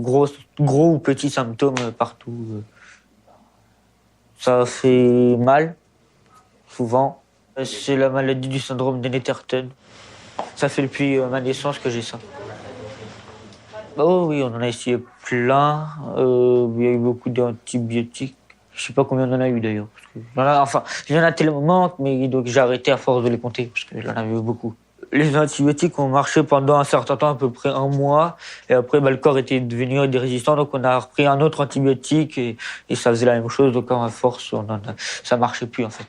gros ou petits symptômes partout. Ça fait mal, souvent. C'est la maladie du syndrome d'Enneterten. Ça fait depuis ma naissance que j'ai ça. Oh oui, on en a essayé plein. Il y a eu beaucoup d'antibiotiques. Je sais pas combien on en a eu d'ailleurs. Il y en a tellement, mais donc j'ai arrêté à force de les compter parce que j'en avais eu beaucoup. Les antibiotiques ont marché pendant un certain temps, à peu près 1 mois. Et après, le corps était devenu résistant, donc on a repris un autre antibiotique et ça faisait la même chose. Donc à force, ça marchait plus en fait.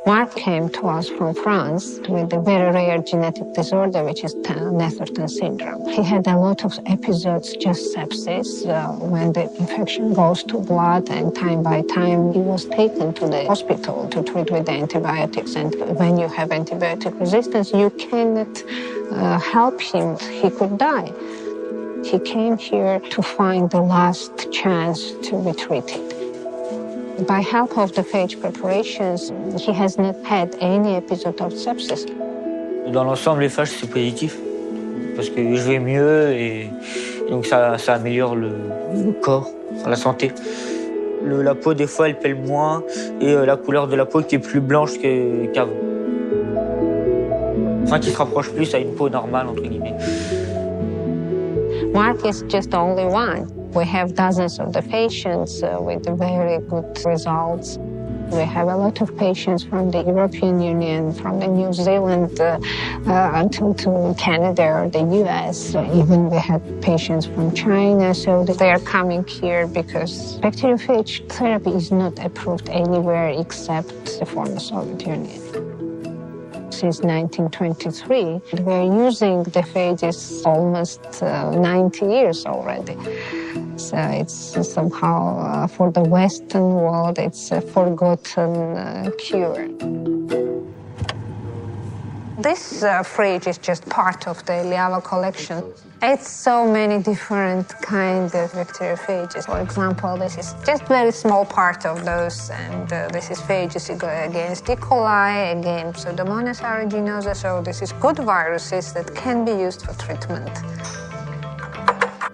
Mark came to us from France with a very rare genetic disorder, which is Netherton syndrome. He had a lot of episodes, just sepsis, when the infection goes to blood, and time by time he was taken to the hospital to treat with the antibiotics. And when you have antibiotic resistance, you cannot help him. He could die. He came here to find the last chance to be treated. By help of the phage preparations, he has not had any episode of sepsis. Dans l'ensemble, les phages, c'est positif parce que je vais mieux et donc ça améliore le corps, la santé. La peau, des fois, elle pèle moins et la couleur de la peau qui est plus blanche qu'avant. Enfin, qui se rapproche plus à une peau normale, entre guillemets. Mark is just only one. We have dozens of the patients with very good results. We have a lot of patients from the European Union, from the New Zealand until to Canada or the US. Even we had patients from China, so they are coming here because bacteriophage therapy is not approved anywhere except the former Soviet Union. Since 1923, we are using the phages almost 90 years already. So it's somehow, for the Western world, it's a forgotten cure. This phage is just part of the Eliava collection. It's so many different kinds of bacteriophages. For example, this is just very small part of those, and this is phages against E. coli, against Pseudomonas aeruginosa, so this is good viruses that can be used for treatment.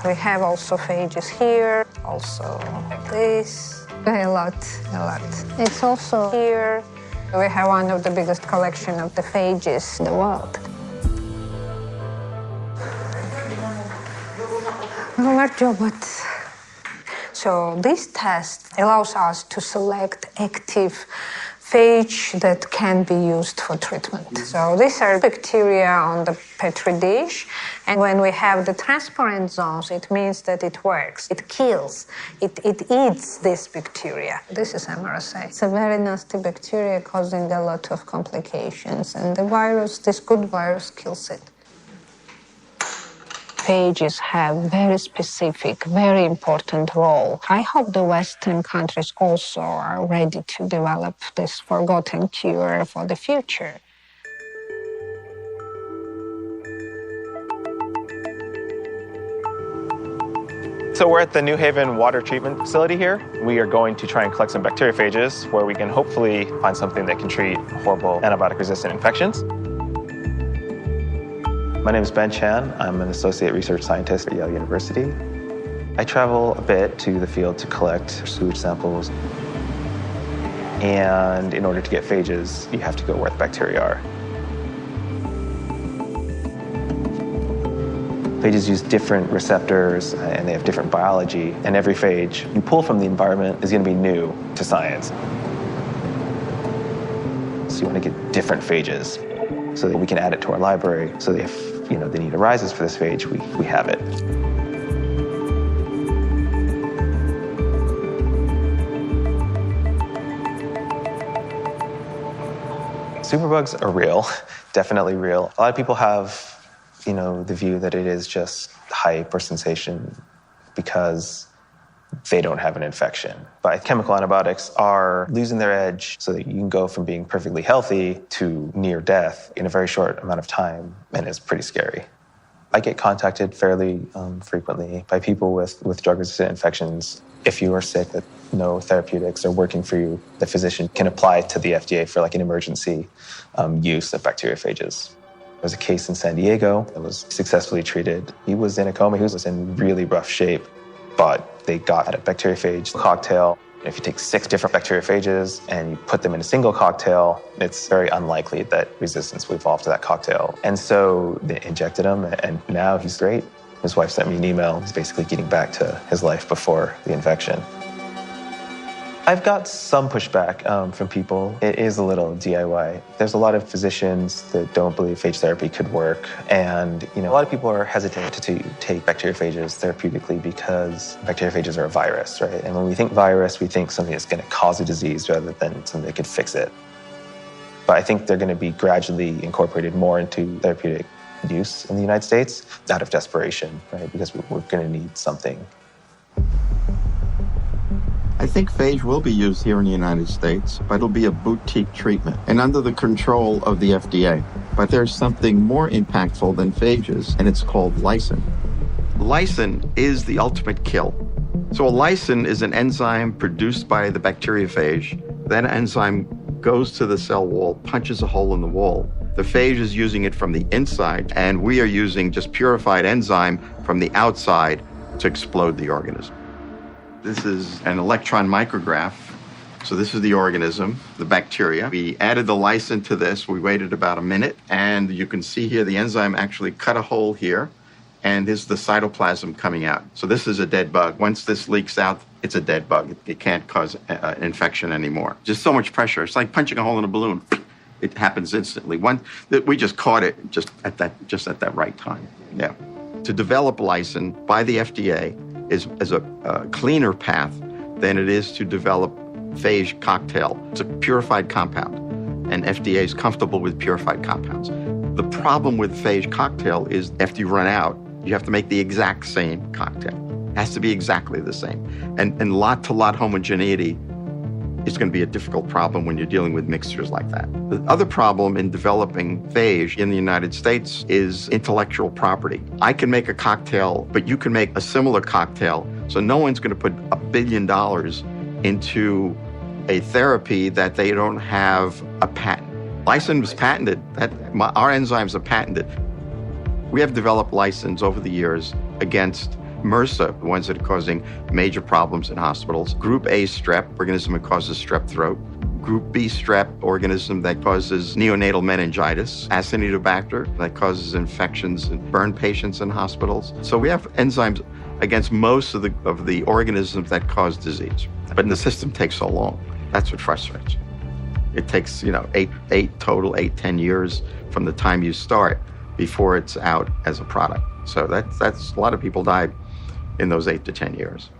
We have also phages here, also like this, a lot. It's also here. We have one of the biggest collection of the phages in the world. So this test allows us to select active phage that can be used for treatment. So these are bacteria on the Petri dish, and when we have the transparent zones, it means that it works. It kills. It eats this bacteria. This is MRSA. It's a very nasty bacteria causing a lot of complications, and the virus, this good virus, kills it. Phages have very specific, very important role. I hope the Western countries also are ready to develop this forgotten cure for the future. So we're at the New Haven water treatment facility here. We are going to try and collect some bacteriophages where we can hopefully find something that can treat horrible antibiotic-resistant infections. My name is Ben Chan. I'm an associate research scientist at Yale University. I travel a bit to the field to collect sewage samples. And in order to get phages, you have to go where the bacteria are. Phages use different receptors and they have different biology. And every phage you pull from the environment is going to be new to science. So you want to get different phages so that we can add it to our library. So that if the need arises for this phage, we have it. Superbugs are real, definitely real. A lot of people have, the view that it is just hype or sensation because they don't have an infection. But chemical antibiotics are losing their edge so that you can go from being perfectly healthy to near death in a very short amount of time, and it's pretty scary. I get contacted fairly frequently by people with drug-resistant infections. If you are sick, that no therapeutics are working for you, the physician can apply to the FDA for like an emergency use of bacteriophages. There was a case in San Diego that was successfully treated. He was in a coma. He was in really rough shape, but they got a bacteriophage cocktail. If you take 6 different bacteriophages and you put them in a single cocktail, it's very unlikely that resistance will evolve to that cocktail. And so they injected him, and now he's great. His wife sent me an email. He's basically getting back to his life before the infection. I've got some pushback from people. It is a little DIY. There's a lot of physicians that don't believe phage therapy could work. And, a lot of people are hesitant to take bacteriophages therapeutically because bacteriophages are a virus, right? And when we think virus, we think something that's going to cause a disease rather than something that could fix it. But I think they're going to be gradually incorporated more into therapeutic use in the United States out of desperation, right? Because we're going to need something. I think phage will be used here in the United States, but it'll be a boutique treatment and under the control of the FDA. But there's something more impactful than phages, and it's called lysine. Lysine is the ultimate kill. So a lysine is an enzyme produced by the bacteriophage. That enzyme goes to the cell wall, punches a hole in the wall. The phage is using it from the inside, and we are using just purified enzyme from the outside to explode the organism. This is an electron micrograph. So this is the organism, the bacteria. We added the lysine to this. We waited about a minute, and you can see here the enzyme actually cut a hole here, and this is the cytoplasm coming out. So this is a dead bug. Once this leaks out, it's a dead bug. It can't cause an infection anymore. Just so much pressure. It's like punching a hole in a balloon. It happens instantly. We just caught it just at that right time. Yeah. To develop lysine by the FDA is a cleaner path than it is to develop phage cocktail. It's a purified compound, and FDA is comfortable with purified compounds. The problem with phage cocktail is after you run out, you have to make the exact same cocktail. It has to be exactly the same. And lot-to-lot homogeneity is going to be a difficult problem when you're dealing with mixtures like that. The other problem in developing phage in the United States is intellectual property. I can make a cocktail, but you can make a similar cocktail, so no one's going to put $1 billion into a therapy that they don't have a patent. Lysine was patented. Our enzymes are patented. We have developed lysines over the years against MRSA, the ones that are causing major problems in hospitals. Group A strep, organism that causes strep throat. Group B strep, organism that causes neonatal meningitis. Acinetobacter, that causes infections and burn patients in hospitals. So we have enzymes against most of the organisms that cause disease. But the system takes so long. That's what frustrates. It takes, 10 years from the time you start before it's out as a product. So that's a lot of people died in those 8 to 10 years.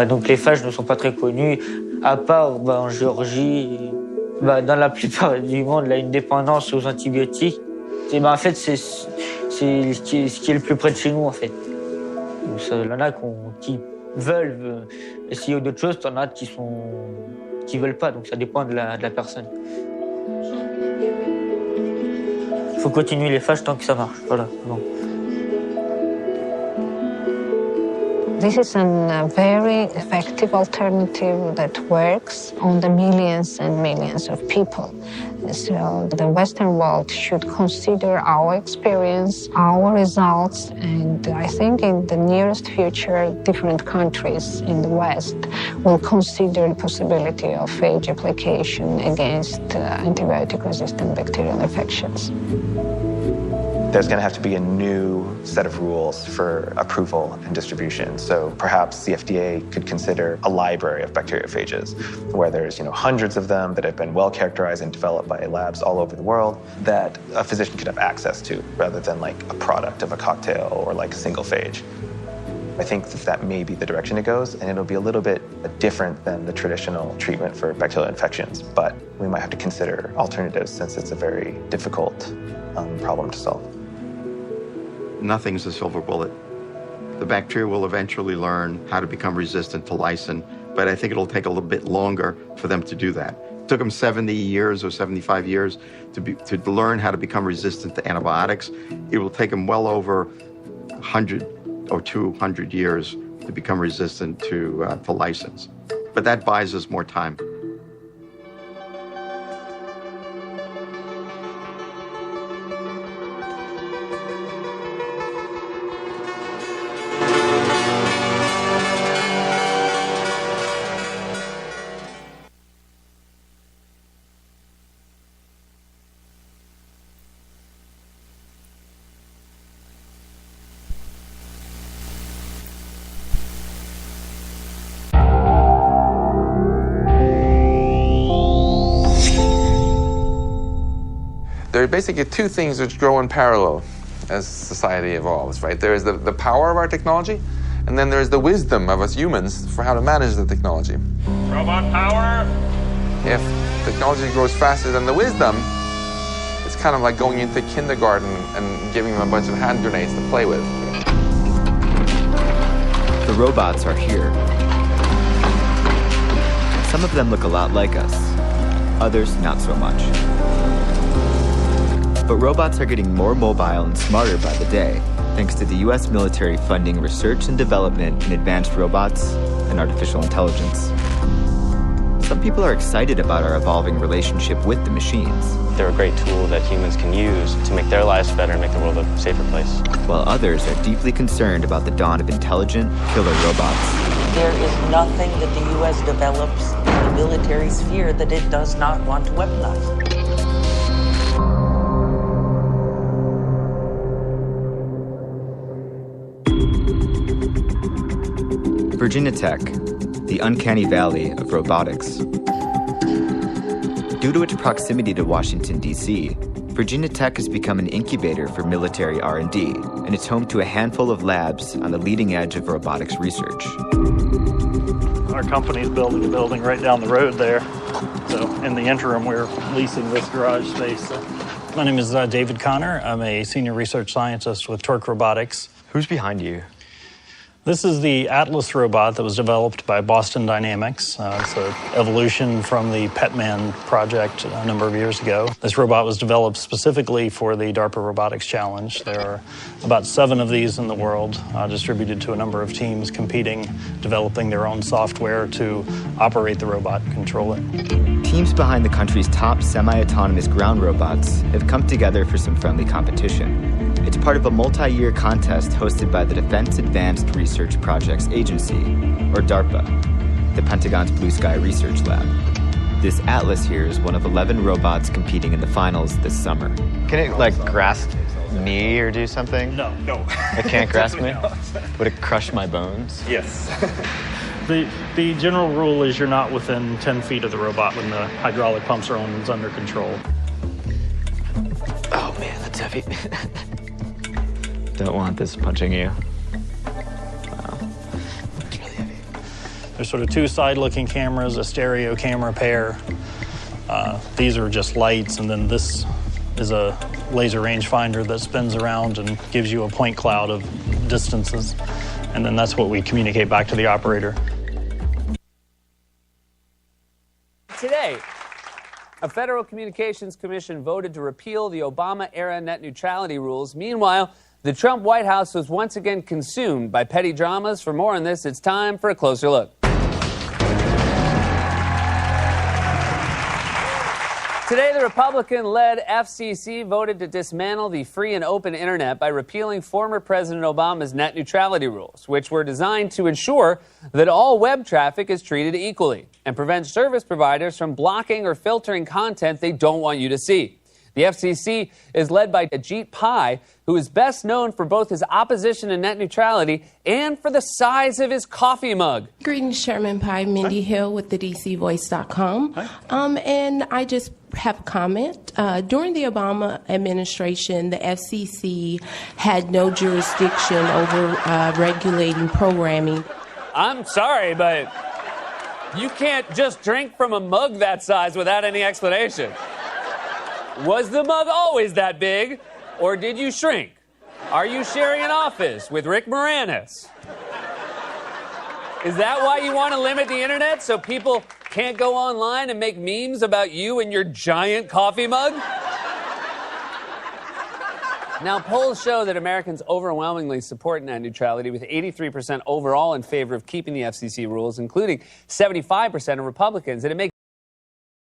Donc les phages ne sont pas très connus, à part en Géorgie. Dans la plupart du monde, il y a une dépendance aux antibiotiques. En fait, c'est ce qui est le plus près de chez nous, en fait. Il y en a qui veulent essayer d'autres choses, il y en a qui veulent pas, donc ça dépend de la personne. Il faut continuer les phages tant que ça marche. Voilà. Bon. This is a very effective alternative that works on the millions and millions of people. So the Western world should consider our experience, our results, and I think in the nearest future, different countries in the West will consider the possibility of phage application against antibiotic-resistant bacterial infections. There's going to have to be a new set of rules for approval and distribution. So perhaps the FDA could consider a library of bacteriophages where there's hundreds of them that have been well characterized and developed by labs all over the world that a physician could have access to rather than like a product of a cocktail or like a single phage. I think that may be the direction it goes, and it'll be a little bit different than the traditional treatment for bacterial infections, but we might have to consider alternatives since it's a very difficult problem to solve. Nothing's a silver bullet. The bacteria will eventually learn how to become resistant to lysine, but I think it'll take a little bit longer for them to do that. It took them 70 years or 75 years to learn how to become resistant to antibiotics. It will take them well over 100 or 200 years to become resistant to license. But that buys us more time. There are basically two things which grow in parallel as society evolves, right? There is the power of our technology, and then there's the wisdom of us humans for how to manage the technology. Robot power! If technology grows faster than the wisdom, it's kind of like going into kindergarten and giving them a bunch of hand grenades to play with. The robots are here. Some of them look a lot like us, others not so much. But robots are getting more mobile and smarter by the day, thanks to the US military funding research and development in advanced robots and artificial intelligence. Some people are excited about our evolving relationship with the machines. They're a great tool that humans can use to make their lives better and make the world a safer place. While others are deeply concerned about the dawn of intelligent, killer robots. There is nothing that the U.S. develops in the military sphere that it does not want to weaponize. Virginia Tech, the uncanny valley of robotics. Due to its proximity to Washington, D.C., Virginia Tech has become an incubator for military R&D, and it's home to a handful of labs on the leading edge of robotics research. Our company's building a building right down the road there. So in the interim, we're leasing this garage space. My name is David Connor. I'm a senior research scientist with Torque Robotics. Who's behind you? This is the Atlas robot that was developed by Boston Dynamics. It's an evolution from the Petman project a number of years ago. This robot was developed specifically for the DARPA Robotics Challenge. There are about 7 of these in the world, distributed to a number of teams competing, developing their own software to operate the robot and control it. Teams behind the country's top semi-autonomous ground robots have come together for some friendly competition. It's part of a multi-year contest hosted by the Defense Advanced Research Projects Agency, or DARPA, the Pentagon's Blue Sky Research Lab. This Atlas here is one of 11 robots competing in the finals this summer. Can it, like, grasp me or do something? No. It can't grasp me? Would it crush my bones? Yes. The general rule is you're not within 10 feet of the robot when the hydraulic pumps are on and it's under control. Oh, man, that's heavy. Don't want this punching you. Wow. It's really heavy. There's sort of 2 side-looking cameras, a stereo camera pair. These are just lights, and then this is a laser rangefinder that spins around and gives you a point cloud of distances. And then that's what we communicate back to the operator. Today, a Federal Communications Commission voted to repeal the Obama-era net neutrality rules. Meanwhile, the Trump White House was once again consumed by petty dramas. For more on this, it's time for a closer look. Today, the Republican-led FCC voted to dismantle the free and open internet by repealing former President Obama's net neutrality rules, which were designed to ensure that all web traffic is treated equally and prevent service providers from blocking or filtering content they don't want you to see. The FCC is led by Ajit Pai, who is best known for both his opposition to net neutrality and for the size of his coffee mug. Greetings, Chairman Pai. Mindy Hill with the DCVoice.com. And I just have a comment. During the Obama administration, the FCC had no jurisdiction over regulating programming. I'm sorry, but you can't just drink from a mug that size without any explanation. Was the mug always that big, or did you shrink? Are you sharing an office with Rick Moranis? Is that why you want to limit the internet, so people can't go online and make memes about you and your giant coffee mug? Now, polls show that Americans overwhelmingly support net neutrality, with 83% overall in favor of keeping the FCC rules, including 75% of Republicans. And it makes